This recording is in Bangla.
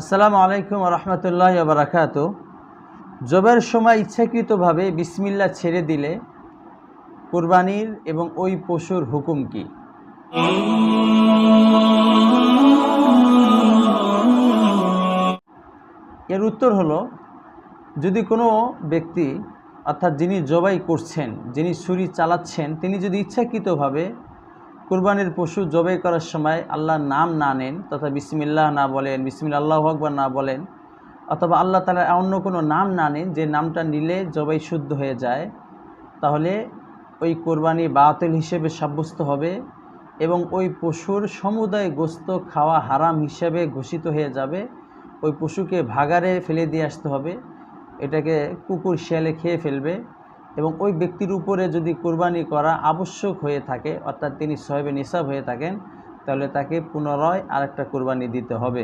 আসসালামু আলাইকুম ওয়া রাহমাতুল্লাহি ওয়া বারাকাতুহু। জবের সময় ইচ্ছাকৃতভাবে বিসমিল্লাহ ছেড়ে দিলে কুরবানির এবং ওই পশুর হুকুম কি? এর উত্তর হলো, যদি কোনো ব্যক্তি অর্থাৎ যিনি জবাই করছেন, যিনি ছুরি চালাচ্ছেন, তিনি যদি ইচ্ছাকৃতভাবে কুরবানির পশু জবাই করার সময় আল্লাহর নাম না নেন তথা বিসমিল্লাহ না বলেন, বিসমিল্লাহ আল্লাহু আকবার না বলেন, অথবা আল্লাহ তাআলার অন্য কোনো নাম না নেন যে নামটা নিলে জবাই শুদ্ধ হয়ে যায়, তাহলে ওই কোরবানি বাতিল হিসেবে সাব্যস্ত হবে এবং ওই পশুর সমুদায় গোশত খাওয়া হারাম হিসেবে ঘোষিত হয়ে যাবে। ওই পশুকে ভাগাড়ে ফেলে দিয়ে আসতে হবে, এটাকে কুকুর শিয়ালে খেয়ে ফেলবে। এবং ওই ব্যক্তির উপরে যদি কোরবানি করা আবশ্যক হয়ে থাকে, অর্থাৎ তিনি সাহেবে নিসাব হয়ে থাকেন, তাহলে তাকে পুনরায় আরেকটা কোরবানি দিতে হবে।